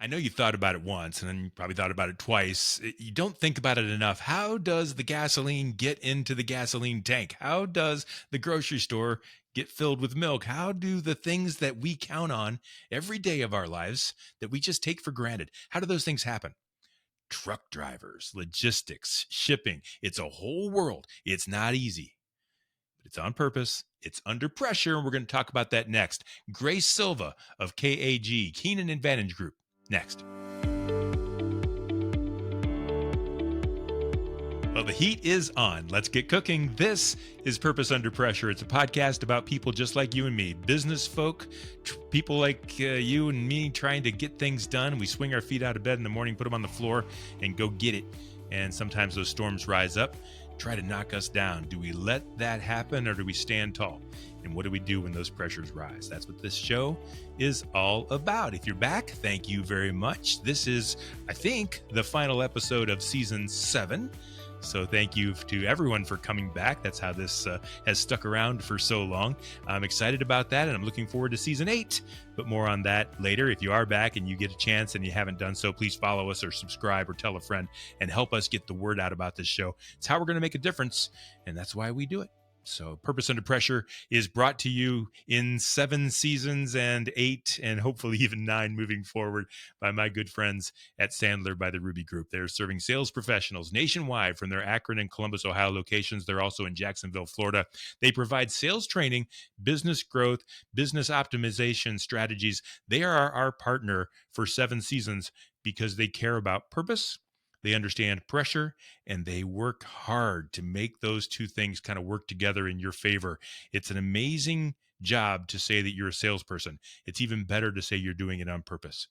I know you thought about it once and then you probably thought about it twice. You don't think about it enough. How does the gasoline get into the gasoline tank? How does the grocery store get filled with milk? How do the things that we count on every day of our lives that we just take for granted, how do those things happen? Truck drivers, logistics, shipping. It's a whole world. It's not easy, but it's on purpose. It's under pressure. And we're going to talk about that next. Grace Silva of KAG, Keenan Advantage Group, next. Well, the heat is on. Let's get cooking. This is Purpose Under Pressure. It's a podcast about people just like you and me, business folk, people like you and me trying to get things done. We swing our feet out of bed in the morning, put them on the floor, and go get it. And sometimes those storms rise up, try to knock us down. Do we let that happen or do we stand tall? And what do we do when those pressures rise? That's what this show is all about. If you're back, thank you very much. This is, I think, the final episode of season 7. So thank you to everyone for coming back. That's how this has stuck around for so long. I'm excited about that, and I'm looking forward to season 8, but more on that later. If you are back and you get a chance and you haven't done so, please follow us or subscribe or tell a friend and help us get the word out about this show. It's how we're going to make a difference, and that's why we do it. So Purpose Under Pressure is brought to you in 7 seasons and 8 and hopefully even 9 moving forward by my good friends at Sandler by the Ruby Group. They're serving sales professionals nationwide from their Akron and Columbus, Ohio locations. They're also in Jacksonville, Florida. They provide sales training, business growth, business optimization strategies. They are our partner for 7 seasons because they care about purpose. They understand pressure, and they work hard to make those two things kind of work together in your favor. It's an amazing job to say that you're a salesperson. It's even better to say you're doing it on purpose.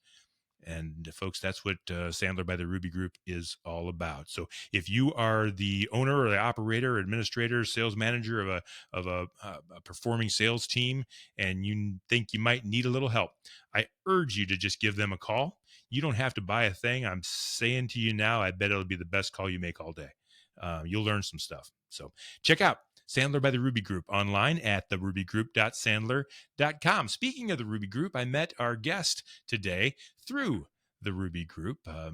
And folks, that's what Sandler by the Ruby Group is all about. So if you are the owner or the operator, administrator, sales manager of a performing sales team, and you think you might need a little help, I urge you to just give them a call. You don't have to buy a thing. I'm saying to you now, I bet it'll be the best call you make all day. You'll learn some stuff. So check out Sandler by the Ruby Group online at therubygroup.sandler.com. Speaking of the Ruby Group, I met our guest today through the Ruby Group a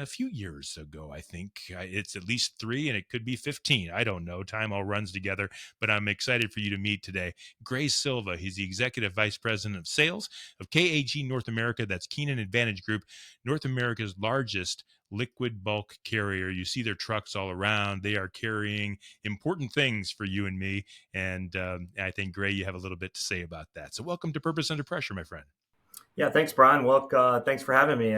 few years ago. I think it's at least 3 and it could be 15. I don't know. Time all runs together, but I'm excited for you to meet today. Grace Silva, he's the Executive Vice President of Sales of KAG North America. That's Keenan Advantage Group, North America's largest liquid bulk carrier. You see their trucks all around. They are carrying important things for you and me. And I think, Gray, you have a little bit to say about that. So welcome to Purpose Under Pressure, my friend. Yeah, thanks, Brian. Well, thanks for having me.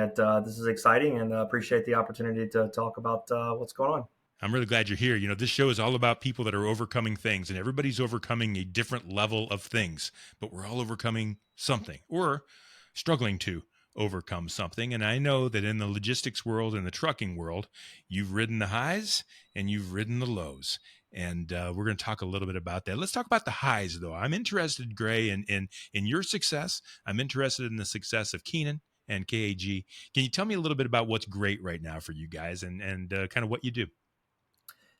This is exciting, and appreciate the opportunity to talk about what's going on. I'm really glad you're here. You know, this show is all about people that are overcoming things, and everybody's overcoming a different level of things, but we're all overcoming something or struggling to overcome something. And I know that in the logistics world and the trucking world, you've ridden the highs and you've ridden the lows. And we're going to talk a little bit about that. Let's talk about the highs, though. I'm interested, Gray, in your success. I'm interested in the success of Keenan and KAG. Can you tell me a little bit about what's great right now for you guys and kind of what you do?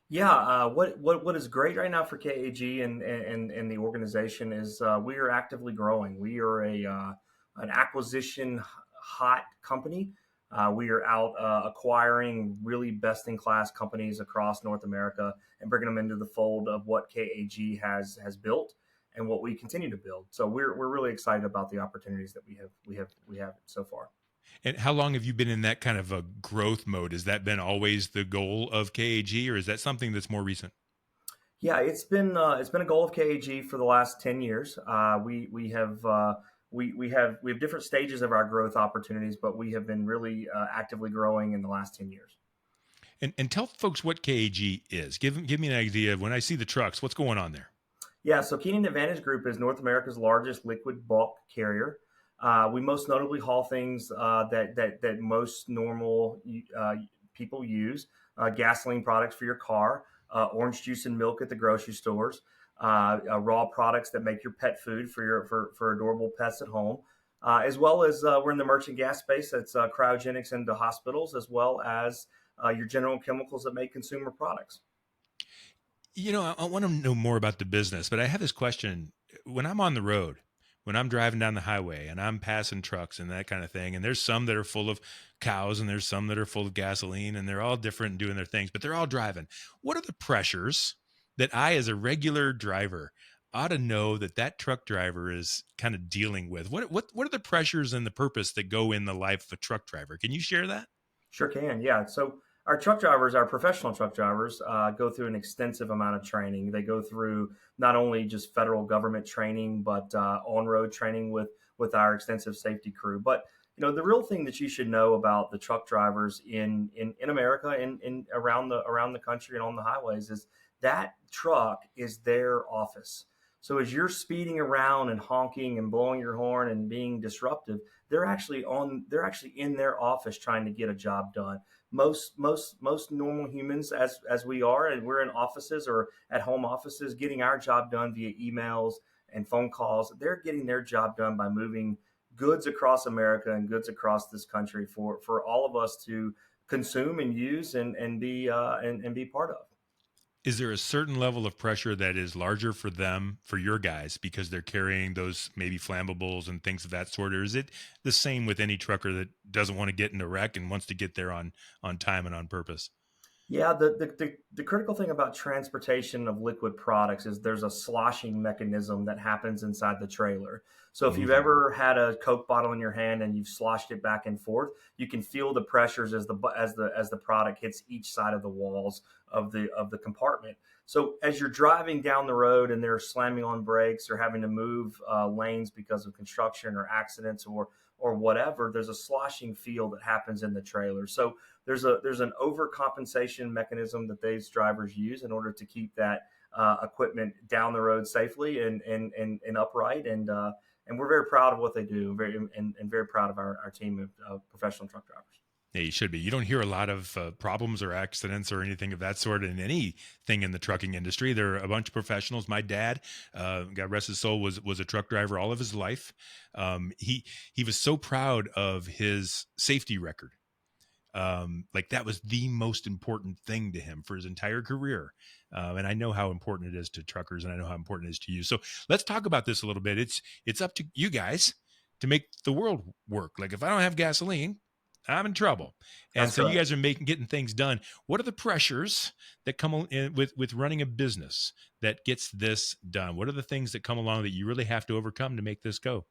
Yeah, what is great right now for KAG and the organization is we are actively growing. We are an acquisition hot company. We are out acquiring really best in class companies across North America and bringing them into the fold of what KAG has built and what we continue to build. So we're really excited about the opportunities that we have so far. And how long have you been in that kind of a growth mode? Has that been always the goal of KAG, or is that something that's more recent? Yeah, it's been a goal of KAG for the last 10 years. We have different stages of our growth opportunities, but we have been really actively growing in the last 10 years. And tell folks what KAG is. Give me an idea of when I see the trucks, what's going on there? Yeah, so Keenan Advantage Group is North America's largest liquid bulk carrier. We most notably haul things that most normal people use: gasoline products for your car, orange juice and milk at the grocery stores, raw products that make your pet food for adorable pets at home, as well as we're in the merchant gas space. That's cryogenics into hospitals, as well as your general chemicals that make consumer products. You know, I want to know more about the business, but I have this question. When I'm on the road, when I'm driving down the highway and I'm passing trucks and that kind of thing, and there's some that are full of cows and there's some that are full of gasoline, and they're all different and doing their things, but they're all driving. What are the pressures that I, as a regular driver, ought to know that that truck driver is kind of dealing with? What are the pressures and the purpose that go in the life of a truck driver? Can you share that? Sure can. Yeah. So our truck drivers, our professional truck drivers, go through an extensive amount of training. They go through not only just federal government training, but on-road training with our extensive safety crew. But the real thing that you should know about the truck drivers in America and in around the country and on the highways is that truck is their office. So as you're speeding around and honking and blowing your horn and being disruptive, they're actually in their office trying to get a job done. Most normal humans, as we are, and we're in offices or at home offices getting our job done via emails and phone calls. They're getting their job done by moving goods across America and goods across this country for all of us to consume and use and be part of. Is there a certain level of pressure that is larger for them, for your guys, because they're carrying those maybe flammables and things of that sort? Or is it the same with any trucker that doesn't want to get in a wreck and wants to get there on time and on purpose? Yeah, the critical thing about transportation of liquid products is there's a sloshing mechanism that happens inside the trailer. So if you've Moving. ever had a Coke bottle in your hand and you've sloshed it back and forth, you can feel the pressures as the product hits each side of the walls of the compartment. So as you're driving down the road and they're slamming on brakes or having to move lanes because of construction or accidents or whatever, there's a sloshing feel that happens in the trailer. So there's an overcompensation mechanism that these drivers use in order to keep that equipment down the road safely and upright. And we're very proud of what they do, and very proud of our team of professional truck drivers. Yeah, you should be. You don't hear a lot of problems or accidents or anything of that sort in anything in the trucking industry. There are a bunch of professionals. My dad, God rest his soul, was a truck driver all of his life. He was so proud of his safety record. Like that was the most important thing to him for his entire career. And I know how important it is to truckers, and I know how important it is to you. So let's talk about this a little bit. It's up to you guys to make the world work. Like if I don't have gasoline, I'm in trouble. And That's so you correct. guys are getting things done. What are the pressures that come in with running a business that gets this done? What are the things that come along that you really have to overcome to make this go?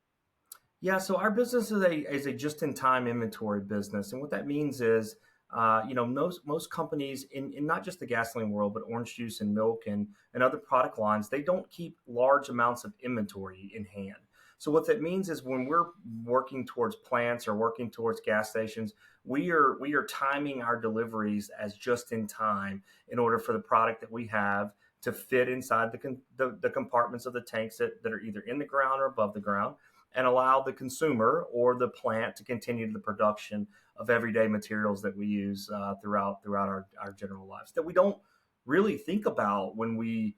Yeah, so our business is a just-in-time inventory business, and what that means is, most companies in not just the gasoline world, but orange juice and milk and other product lines, they don't keep large amounts of inventory in hand. So what that means is when we're working towards plants or working towards gas stations, we are timing our deliveries as just in time in order for the product that we have to fit inside the compartments of the tanks that are either in the ground or above the ground and allow the consumer or the plant to continue the production of everyday materials that we use throughout our general lives that we don't really think about when we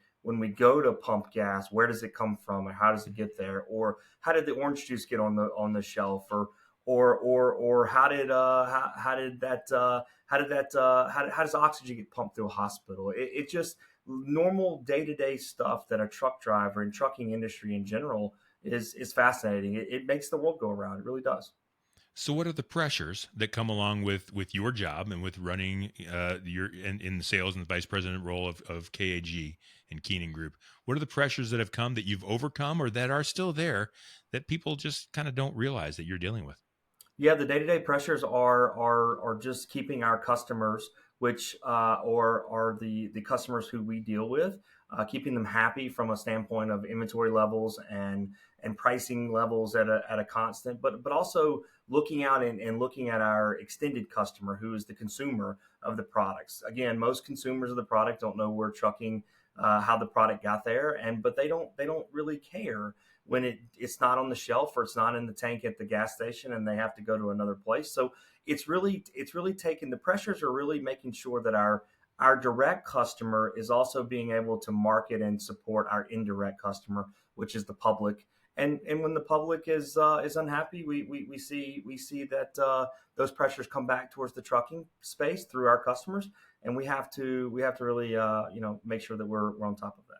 go to pump gas. Where does it come from, or how does it get there, or how did the orange juice get on the shelf, or how does oxygen get pumped through a hospital? It just normal day-to-day stuff that a truck driver and trucking industry in general is fascinating. It makes the world go around. It really does. So, what are the pressures that come along with your job and with running your in the sales and the vice president role of KAG and Keenan Group? What are the pressures that have come that you've overcome or that are still there that people just kind of don't realize that you're dealing with? Yeah, the day-to-day pressures are just keeping our customers, which are the customers who we deal with, keeping them happy from a standpoint of inventory levels and pricing levels at a constant, but also looking out and looking at our extended customer, who is the consumer of the products. Again, most consumers of the product don't know where trucking, how the product got there, but they don't really care when it's not on the shelf or it's not in the tank at the gas station and they have to go to another place. So it's really taking the pressures are really making sure that our direct customer is also being able to market and support our indirect customer, which is the public. And when the public is unhappy, we see that those pressures come back towards the trucking space through our customers, and we have to really make sure that we're on top of that.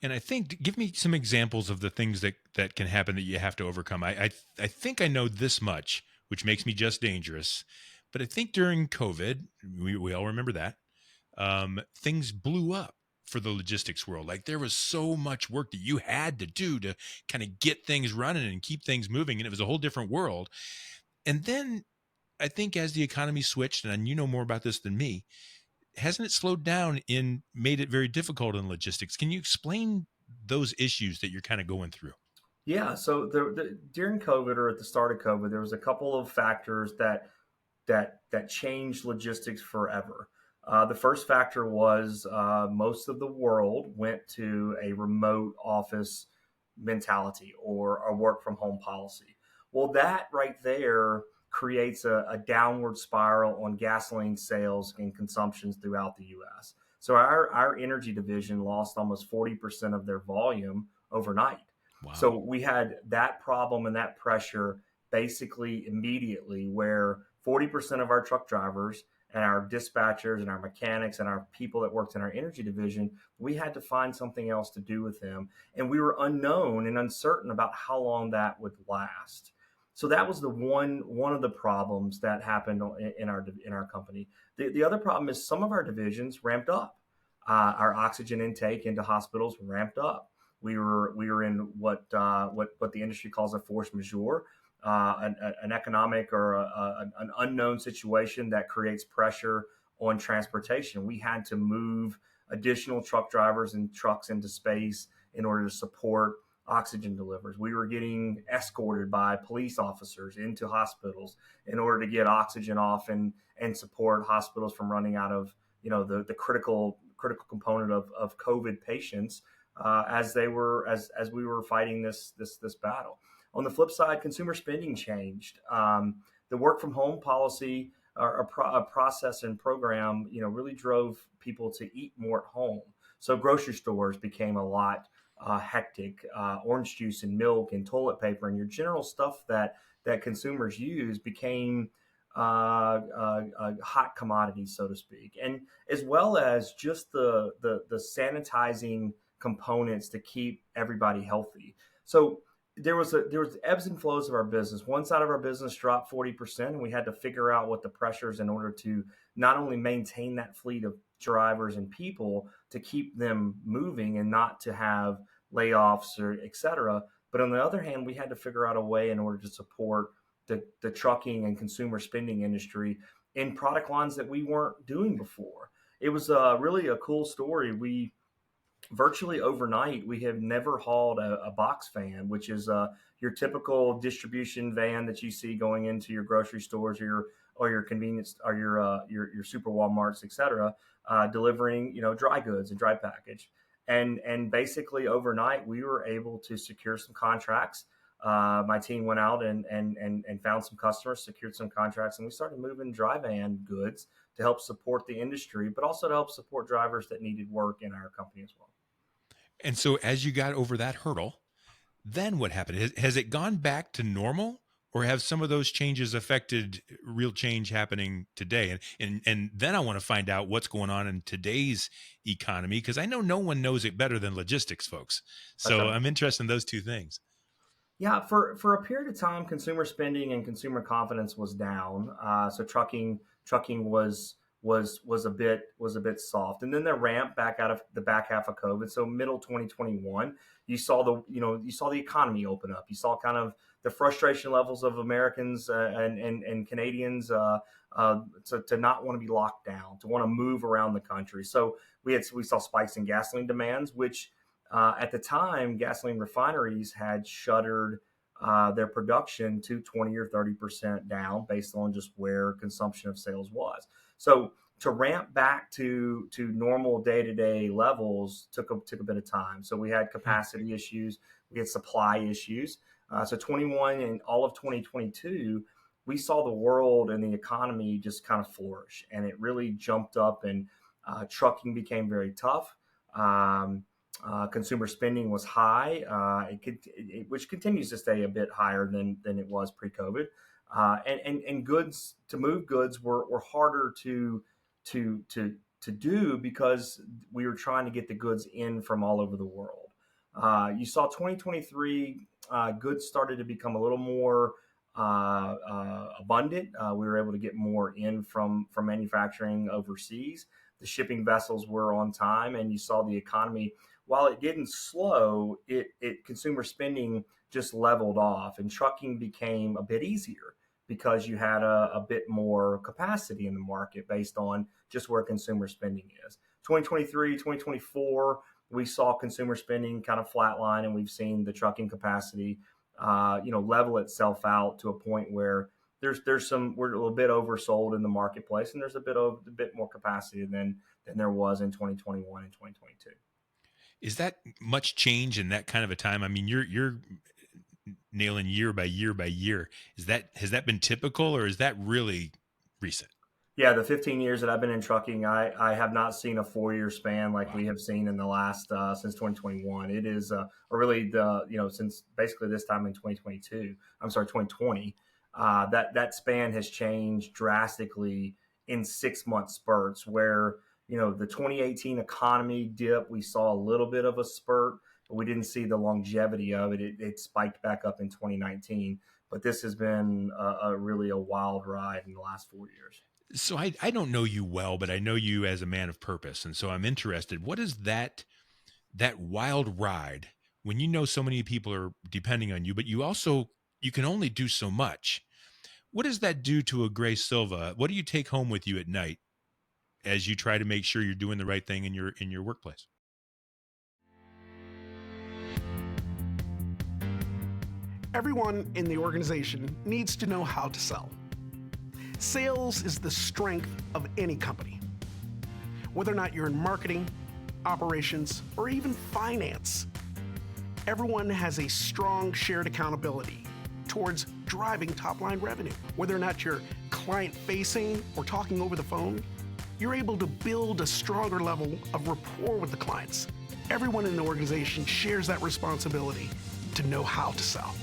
And I think, give me some examples of the things that can happen that you have to overcome. I think I know this much, which makes me just dangerous. But I think during COVID, we all remember that, things blew up for the logistics world. Like there was so much work that you had to do to kind of get things running and keep things moving, and it was a whole different world. And then I think as the economy switched, and you know more about this than me, hasn't it slowed down and made it very difficult in logistics? Can you explain those issues that you're kind of going through? Yeah, so during COVID or at the start of COVID, there was a couple of factors that changed logistics forever. The first factor was most of the world went to a remote office mentality or a work from home policy. Well, that right there creates a downward spiral on gasoline sales and consumptions throughout the US. So our energy division lost almost 40% of their volume overnight. So Wow. we had that problem and that pressure basically immediately, where 40% of our truck drivers and our dispatchers and our mechanics and our people that worked in our energy division, we had to find something else to do with them. And we were unknown and uncertain about how long that would last. So that was the one of the problems that happened in our company. The other problem is some of our divisions ramped up. Our oxygen intake into hospitals ramped up. We were in what the industry calls a force majeure, an economic or an unknown situation that creates pressure on transportation. We had to move additional truck drivers and trucks into space in order to support oxygen delivers. We were getting escorted by police officers into hospitals in order to get oxygen off and support hospitals from running out of the critical component of COVID patients as we were fighting this battle. On the flip side, consumer spending changed. The work from home policy or a process and program, really drove people to eat more at home. So grocery stores became a lot hectic. Orange juice and milk and toilet paper and your general stuff that consumers use became hot commodities, so to speak, and as well as just the sanitizing components to keep everybody healthy. So there was ebbs and flows of our business. One side of our business dropped 40%, and we had to figure out what the pressures in order to not only maintain that fleet of drivers and people to keep them moving and not to have layoffs or et cetera. But on the other hand, we had to figure out a way in order to support the trucking and consumer spending industry in product lines that we weren't doing before. It was really a cool story. We virtually overnight, we have never hauled a box van, which is your typical distribution van that you see going into your grocery stores or your convenience or your super Walmarts, et cetera, delivering dry goods and dry package. And basically overnight, we were able to secure some contracts. My team went out and found some customers, secured some contracts, and we started moving dry van goods to help support the industry, but also to help support drivers that needed work in our company as well. And so as you got over that hurdle, then what happened? Has it gone back to normal, or have some of those changes affected real change happening today? And then I want to find out what's going on in today's economy, because I know no one knows it better than logistics folks. That's So right. I'm interested in those two things. Yeah, for a period of time, consumer spending and consumer confidence was down. So trucking was a bit soft, and then the ramp back out of the back half of COVID. So middle 2021, you saw the economy open up. You saw kind of the frustration levels of Americans and Canadians to not want to be locked down, to want to move around the country. So we saw spikes in gasoline demands, which at the time, gasoline refineries had shuttered their production to 20 or 30% down based on just where consumption of sales was. So to ramp back to normal day to day levels took a bit of time. So we had Hmm. capacity issues, we had supply issues. So 21 and all of 2022, we saw the world and the economy just kind of flourish, and it really jumped up. And trucking became very tough. Consumer spending was high, which continues to stay a bit higher than it was pre-COVID. And goods to move goods were harder to do because we were trying to get the goods in from all over the world. You saw 2023 goods started to become a little more abundant. We were able to get more in from manufacturing overseas. The shipping vessels were on time, and you saw the economy. While it didn't slow, it consumer spending just leveled off, and trucking became a bit easier because you had a bit more capacity in the market based on just where consumer spending is. 2023, 2024, we saw consumer spending kind of flatline, and we've seen the trucking capacity, level itself out to a point where we're a little bit oversold in the marketplace, and there's a bit more capacity than there was in 2021 and 2022. Is that much change in that kind of a time? I mean, you're nailing year by year by year. Has that been typical, or is that really recent? Yeah, the 15 years that I've been in trucking, I have not seen a 4 year span like Wow. we have seen in the last since 2021. It is or really since basically this time in 2022. I'm sorry, 2020. That span has changed drastically in 6 month spurts. Where the 2018 economy dip, we saw a little bit of a spurt, but we didn't see the longevity of it. It spiked back up in 2019, but this has been really a wild ride in the last 4 years. So I don't know you well, but I know you as a man of purpose, and so I'm interested. What is that wild ride when you know so many people are depending on you, but you can only do so much? What does that do to a Gray Silva? What do you take home with you at night as you try to make sure you're doing the right thing in your workplace? Everyone in the organization needs to know how to sell. Sales is the strength of any company. Whether or not you're in marketing, operations, or even finance, everyone has a strong shared accountability towards driving top-line revenue. Whether or not you're client-facing or talking over the phone, you're able to build a stronger level of rapport with the clients. Everyone in the organization shares that responsibility to know how to sell.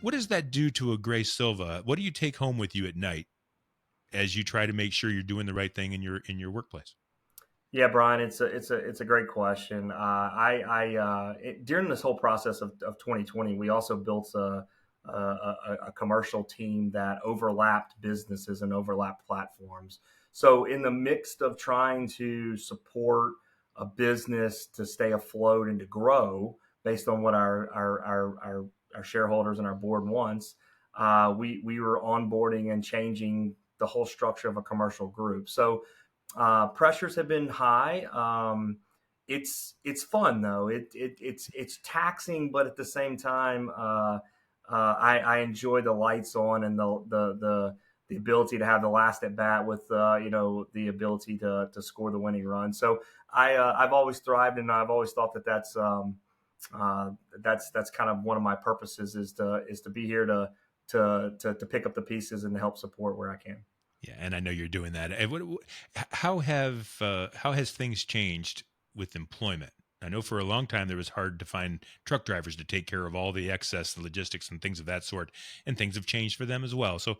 What does that do to a Gray Silva? What do you take home with you at night as you try to make sure you're doing the right thing in your workplace? Yeah, Brian, it's a great question. During this whole process of 2020, we also built a commercial team that overlapped businesses and overlapped platforms. So in the midst of trying to support a business to stay afloat and to grow based on what our shareholders and our board wants, we were onboarding and changing the whole structure of a commercial group. So pressures have been high. It's fun though. It's taxing, but at the same time, I enjoy the lights on and the ability to have the last at bat with the ability to score the winning run. So I've always thrived, and I've always thought that's kind of one of my purposes is to be here to pick up the pieces and to help support where I can. Yeah, and I know you're doing that. How has things changed with employment? I know for a long time there was hard to find truck drivers to take care of all the excess, the logistics, and things of that sort, and things have changed for them as well. So,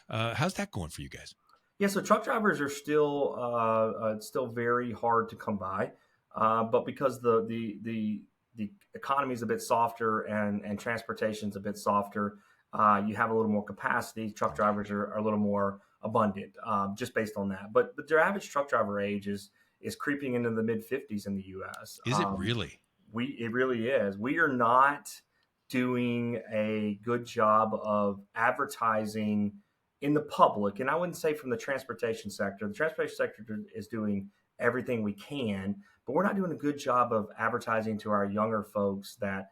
how's that going for you guys? Yeah, so truck drivers are still very hard to come by, but because the economy is a bit softer and transportation's a bit softer, you have a little more capacity. Truck drivers are a little more abundant, just based on that. But their average truck driver age is creeping into the mid 50s in the U.S. Is it really? It really is. We are not doing a good job of advertising in the public, and I wouldn't say from the transportation sector. The transportation sector is doing everything we can, but we're not doing a good job of advertising to our younger folks that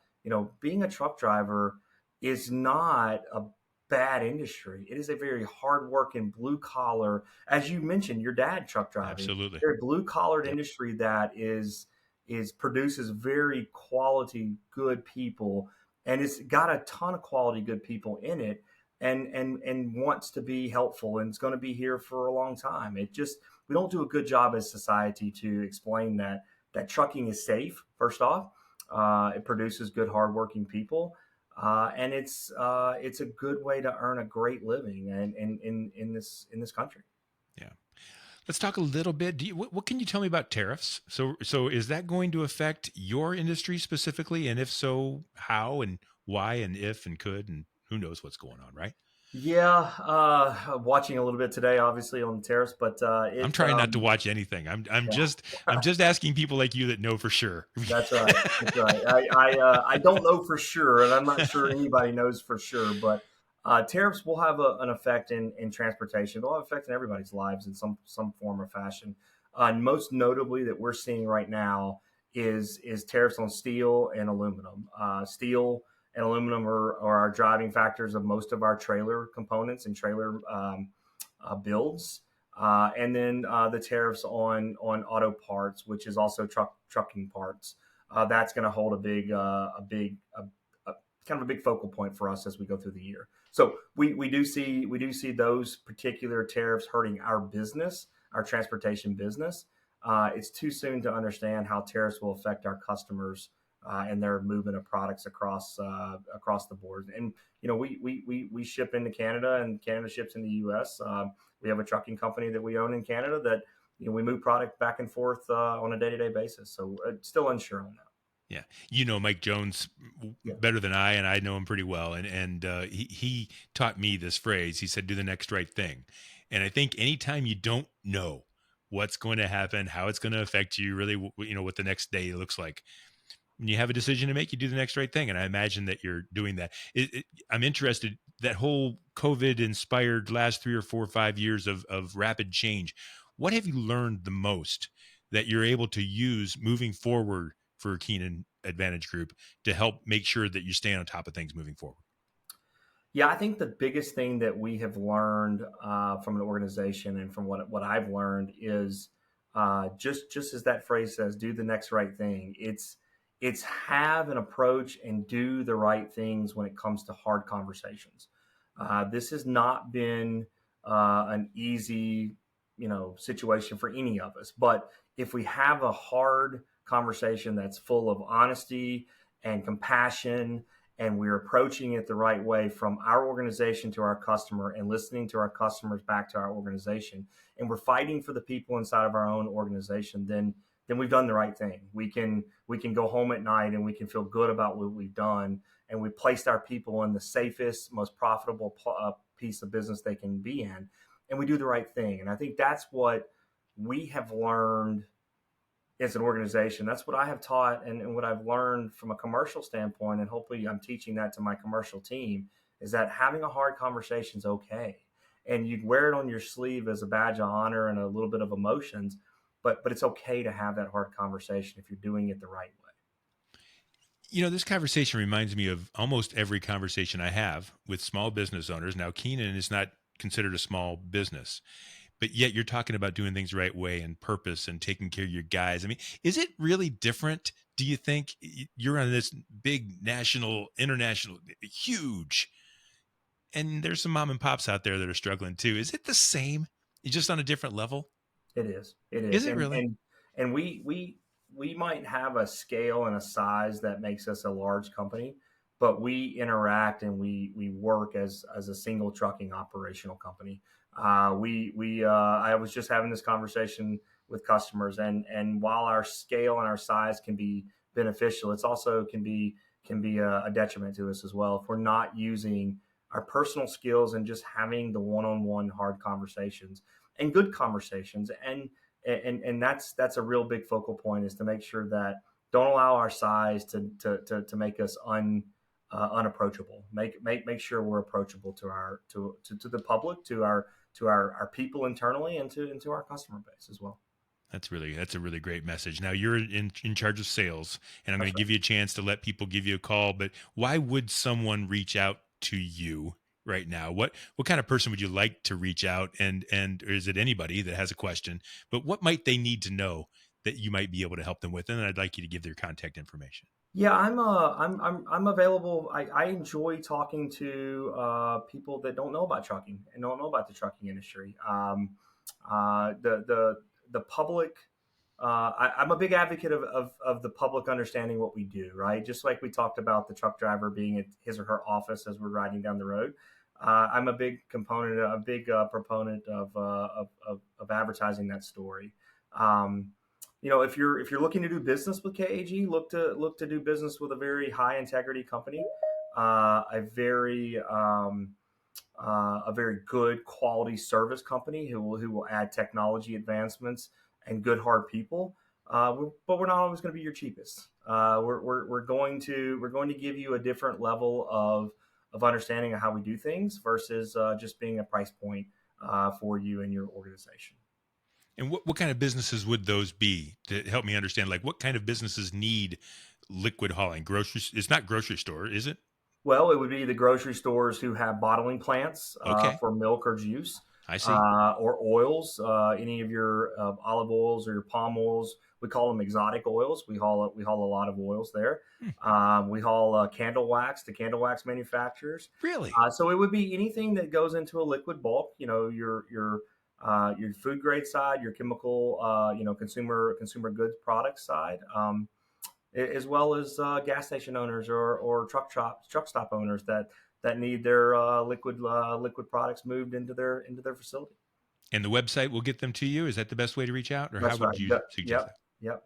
being a truck driver is not a bad industry. It is a very hardworking, blue collar, as you mentioned, your dad truck driving, Absolutely. very blue collared Yep. industry that is produces very quality, good people, and it's got a ton of quality, good people in it, and wants to be helpful, and it's going to be here for a long time. It just we don't do a good job as society to explain that trucking is safe. First off, it produces good, hardworking people. And it's a good way to earn a great living in this country. Let's talk a little bit. What can you tell me about tariffs? So is that going to affect your industry specifically? And if so, how and why and if and could and who knows what's going on, right? Yeah, watching a little bit today, obviously on the tariffs, but I'm trying not to watch anything. I'm just asking people like you that know for sure. that's right. That's right. I don't know for sure, and I'm not sure anybody knows for sure. But tariffs will have an effect in transportation. They'll have an effect in everybody's lives in some form or fashion. Most notably, that we're seeing right now is tariffs on steel and aluminum. Steel and aluminum are our driving factors of most of our trailer components and trailer builds. And then the tariffs on auto parts, which is also trucking parts. That's going to hold kind of a big focal point for us as we go through the year. So we do see those particular tariffs hurting our business, our transportation business. It's too soon to understand how tariffs will affect our customers and their movement of products across the board. And we ship into Canada, and Canada ships in the U.S. We have a trucking company that we own in Canada that we move product back and forth on a day-to-day basis. So still unsure on that. Yeah, you know Mike Jones Yeah. better than I, and I know him pretty well. And he taught me this phrase. He said, "Do the next right thing." And I think anytime you don't know what's going to happen, how it's going to affect you, really, what the next day looks like, when you have a decision to make, you do the next right thing. And I imagine that you're doing that. I'm interested, that whole COVID inspired last 3 or 4 or 5 years of rapid change. What have you learned the most that you're able to use moving forward for Keenan Advantage Group to help make sure that you stay on top of things moving forward? Yeah, I think the biggest thing that we have learned from an organization and from what I've learned is just as that phrase says, do the next right thing. It's have an approach and do the right things when it comes to hard conversations. This has not been an easy, situation for any of us. But if we have a hard conversation that's full of honesty and compassion, and we're approaching it the right way from our organization to our customer and listening to our customers back to our organization, and we're fighting for the people inside of our own organization, then we've done the right thing. We can go home at night and we can feel good about what we've done, and we placed our people in the safest, most profitable piece of business they can be in, and we do the right thing. And I think that's what we have learned as an organization. That's what I have taught, and what I've learned from a commercial standpoint, and hopefully I'm teaching that to my commercial team, is that having a hard conversation is okay. And you wear it on your sleeve as a badge of honor and a little bit of emotions, but it's okay to have that hard conversation if you're doing it the right way. This conversation reminds me of almost every conversation I have with small business owners. Now, Keenan is not considered a small business, but yet you're talking about doing things the right way and purpose and taking care of your guys. I mean, is it really different? Do you think you're on this big national, international, huge, and there's some mom and pops out there that are struggling too. Is it the same? It's just on a different level? It is. It Is is. it really? And we might have a scale and a size that makes us a large company, but we interact and we work as a single trucking operational company. I was just having this conversation with customers, and while our scale and our size can be beneficial, it's also can be a detriment to us as well if we're not using our personal skills and just having the one-on-one hard conversations and good conversations. And that's a real big focal point, is to make sure that don't allow our size to make us unapproachable. Make sure we're approachable to the public, to our people internally, and to our customer base as well. That's a really great message. Now you're in charge of sales, and I'm going That's to right. give you a chance to let people give you a call. But why would someone reach out to you right now? What kind of person would you like to reach out? And or is it anybody that has a question? But what might they need to know that you might be able to help them with? And I'd like you to give their contact information. Yeah, I'm available. I enjoy talking to people that don't know about trucking and don't know about the trucking industry. The public. I'm a big advocate of the public understanding what we do, right? Just like we talked about the truck driver being at his or her office as we're riding down the road. I'm a big proponent of advertising that story. Um, if you're looking to do business with KAG, look to do business with a very high integrity company, a very good quality service company who will add technology advancements and good hard people. But we're not always going to be your cheapest. We're going to give you a different level of understanding of how we do things versus just being a price point for you and your organization. And what kind of businesses would those be, to help me understand? Like, what kind of businesses need liquid hauling? Groceries? It's not grocery store, is it? Well, it would be the grocery stores who have bottling plants Okay, for milk or juice, I see. or oils. Any of your olive oils or your palm oils. We call them exotic oils. We haul a lot of oils there. Hmm, We haul candle wax to candle wax manufacturers. really? So it would be anything that goes into a liquid bulk. Your food grade side, your chemical, consumer goods product side. As well as gas station owners or truck stop owners that need their liquid products moved into their facility. And the website will get them to you. Is that the best way to reach out, or how That's right. would you suggest Yep. that? Yep.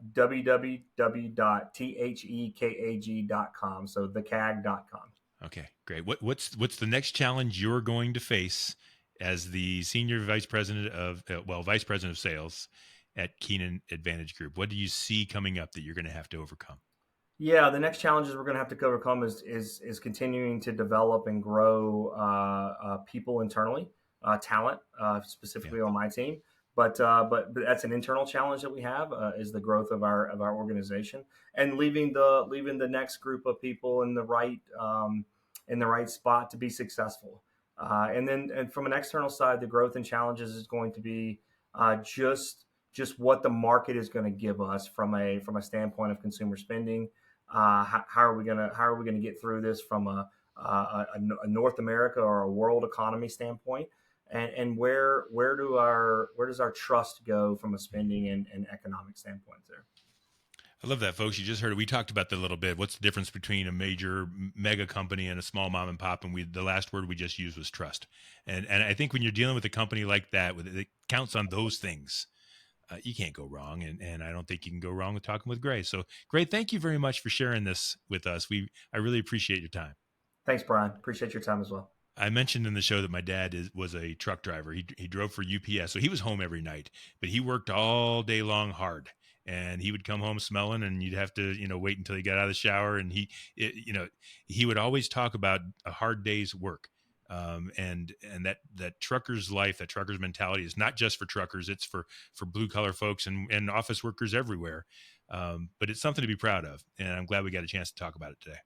www.thekag.com. So thecag.com. Okay, great. What's the next challenge you're going to face as the senior vice president vice president of sales at Keenan Advantage Group? What do you see coming up that you're going to have to overcome? Yeah, the next challenges we're going to have to overcome is continuing to develop and grow people internally, talent specifically Yeah. on my team. But that's an internal challenge that we have is the growth of our organization and leaving the next group of people in the right spot to be successful. And from an external side, the growth and challenges is going to be just what the market is going to give us from a standpoint of consumer spending. How are we gonna get through this from a North America or a world economy standpoint, and where does our trust go from a spending and economic standpoint there? I love that, folks. You just heard it. We talked about that a little bit. What's the difference between a major mega company and a small mom and pop? And the last word we just used was trust. And I think when you're dealing with a company like that, it counts on those things. You can't go wrong, and I don't think you can go wrong with talking with Gray. So, Gray, thank you very much for sharing this with us. I really appreciate your time. Thanks, Brian. Appreciate your time as well. I mentioned in the show that my dad was a truck driver. He drove for UPS, so he was home every night, but he worked all day long hard. And he would come home smelling, and you'd have to, wait until he got out of the shower. And he would always talk about a hard day's work. And that trucker's life, that trucker's mentality is not just for truckers; it's for blue collar folks and office workers everywhere. But it's something to be proud of, and I'm glad we got a chance to talk about it today.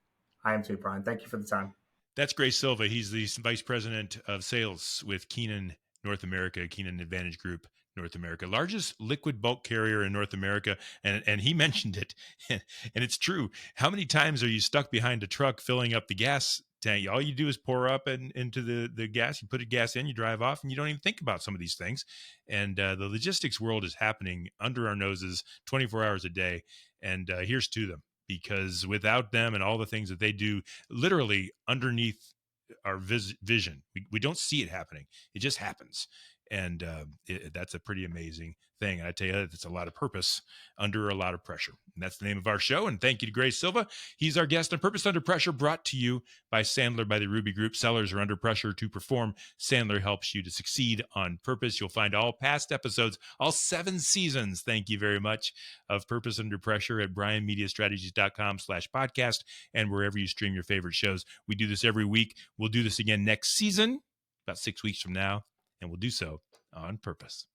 I am too, Brian. Thank you for the time. That's Gray Silva. He's the vice president of sales with Keenan North America, Keenan Advantage Group North America, largest liquid bulk carrier in North America. And he mentioned it, and it's true. How many times are you stuck behind a truck filling up the gas tank? All you do is pour up into the gas. You put a gas in, you drive off, and you don't even think about some of these things. And the logistics world is happening under our noses 24 hours a day. And here's to them, because without them and all the things that they do literally underneath our vision, we don't see it happening. It just happens. And that's a pretty amazing thing. And I tell you, it's a lot of purpose under a lot of pressure. And that's the name of our show. And thank you to Gray Silva. He's our guest on Purpose Under Pressure, brought to you by Sandler by the Ruby Group. Sellers are under pressure to perform. Sandler helps you to succeed on purpose. You'll find all past episodes, all 7 seasons, thank you very much, of Purpose Under Pressure at brianmediastrategies.com/podcast and wherever you stream your favorite shows. We do this every week. We'll do this again next season, about 6 weeks from now. And we'll do so on purpose.